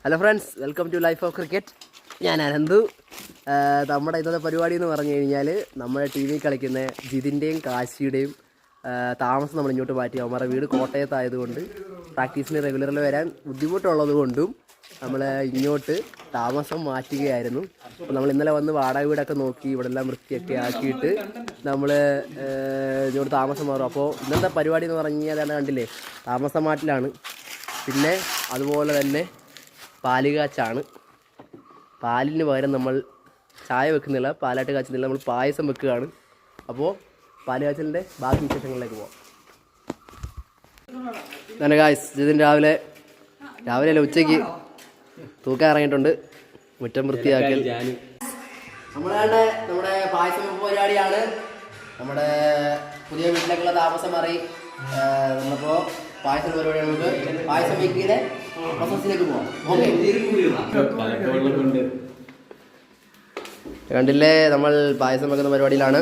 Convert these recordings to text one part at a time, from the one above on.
Hello friends, welcome to life of cricket. ഞാൻ അനന്തു. നമ്മുടെ ഇന്നത്തെ പരിപാടി എന്ന് പറഞ്ഞു കഴിഞ്ഞാൽ നമ്മുടെ ടീമിൽ കളിക്കുന്ന ജിതിൻ്റെയും കാശിയുടെയും താമസം നമ്മൾ ഇങ്ങോട്ട് മാറ്റി. അവന്മാരുടെ വീട് കോട്ടയത്തായതുകൊണ്ട് പ്രാക്ടീസിന് റെഗുലറിൽ വരാൻ ബുദ്ധിമുട്ടുള്ളത് കൊണ്ടും നമ്മൾ ഇങ്ങോട്ട് താമസം മാറ്റുകയായിരുന്നു. അപ്പോൾ നമ്മൾ ഇന്നലെ വന്ന് വാടക വീടൊക്കെ നോക്കി ഇവിടെ എല്ലാം വൃത്തിയൊക്കെ ആക്കിയിട്ട് നമ്മൾ ഇങ്ങോട്ട് താമസം മാറും. അപ്പോൾ ഇന്നത്തെ പരിപാടി എന്ന് പറഞ്ഞു കഴിഞ്ഞാൽ കണ്ടില്ലേ, താമസം മാറ്റിലാണ്. പിന്നെ അതുപോലെ തന്നെ പാലുകാച്ചാണ്. പാലിന് പകരം നമ്മൾ ചായ വെക്കുന്നില്ല, പാലാട്ട് കാച്ചുന്നില്ല, നമ്മൾ പായസം വെക്കുകയാണ്. അപ്പോൾ പാലുകാച്ചലിൻ്റെ ബാക്കി വിശേഷങ്ങളിലേക്ക് പോവാം. തന്നെ ഗായ്സ്, ഇതിന് രാവിലെ അല്ല ഉച്ചയ്ക്ക് തൂക്കാൻ ഇറങ്ങിയിട്ടുണ്ട്. മുറ്റം വൃത്തിയാക്കൽ. നമ്മുടെ പായസം വെപ്പ് പരിപാടിയാണ്. നമ്മുടെ പുതിയ വീട്ടിലേക്കുള്ള താമസം മാറി നമ്മളിപ്പോൾ പായസം പരിപാടിയാണ്. നമുക്ക് പായസം വെക്കിയുടെ പ്രോസസ്സിലേക്ക് പോവാം. കണ്ടില്ലേ, നമ്മൾ പായസം വെക്കുന്ന പരിപാടിയിലാണ്.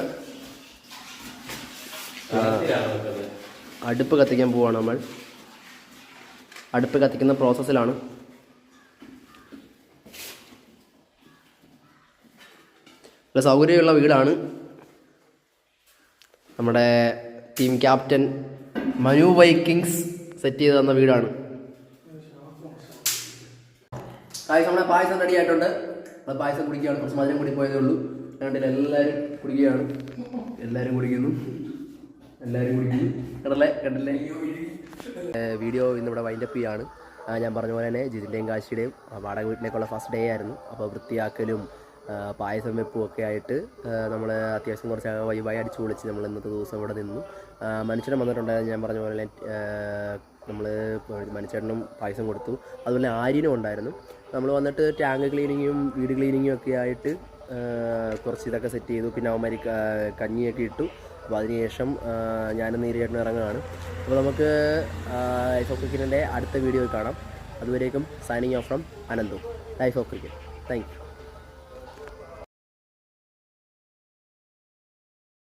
അടുപ്പ് കത്തിക്കാൻ പോവാണ്. നമ്മൾ അടുപ്പ് കത്തിക്കുന്ന പ്രോസസ്സിലാണ്. സൗകര്യമുള്ള വീടാണ്. നമ്മുടെ team captain Manu Vikings set ചെയ്ത് തന്ന വീടാണ്. നമ്മുടെ പായസം റെഡി ആയിട്ടുണ്ട്. നമ്മൾ പായസം കുടിക്കുകയാണ്. കുറച്ച് മധുരം കൂടി പോയതേ ഉള്ളൂ. കണ്ടില്ല, എല്ലാവരും കുടിക്കുകയാണ്. എല്ലാവരും കുടിക്കുന്നു. കണ്ടില്ലേ. വീഡിയോ ഇന്നിവിടെ വൈൻഡപ്പ് ചെയ്യാണ്. ഞാൻ പറഞ്ഞ പോലെ തന്നെ ജിതിൻ്റെയും കാശിയുടെയും വാടക വീട്ടിലേക്കുള്ള ഫസ്റ്റ് ഡേ ആയിരുന്നു. അപ്പോൾ വൃത്തിയാക്കലും പായസം വെപ്പും ഒക്കെ ആയിട്ട് നമ്മൾ അത്യാവശ്യം കുറച്ച് വൈബായി അടിച്ചു പൊളിച്ച് നമ്മൾ ഇന്നത്തെ ദിവസം ഇവിടെ നിന്നു. മനുഷ്യനും വന്നിട്ടുണ്ടായിരുന്നു. ഞാൻ പറഞ്ഞ പോലെ നമ്മൾ മനുഷ്യനും പായസം കൊടുത്തു. അതുപോലെ ആര്യനും ഉണ്ടായിരുന്നു. നമ്മൾ വന്നിട്ട് ടാങ്ക് ക്ലീനിങ്ങും വീട് ക്ലീനിങ്ങും ഒക്കെ ആയിട്ട് കുറച്ച് ഇതൊക്കെ സെറ്റ് ചെയ്തു. പിന്നെ അവന്മാർ കഞ്ഞിയൊക്കെ ഇട്ടു. അപ്പോൾ അതിനുശേഷം ഞാനും നീരേട്ടനും ഇറങ്ങുകയാണ്. അപ്പോൾ നമുക്ക് ലൈഫ് ഓഫ് ക്രിക്കറ്റിൻ്റെ അടുത്ത വീഡിയോയിൽ കാണാം. അതുവരേക്കും signing off from Ananthu, life of cricket. Thank you.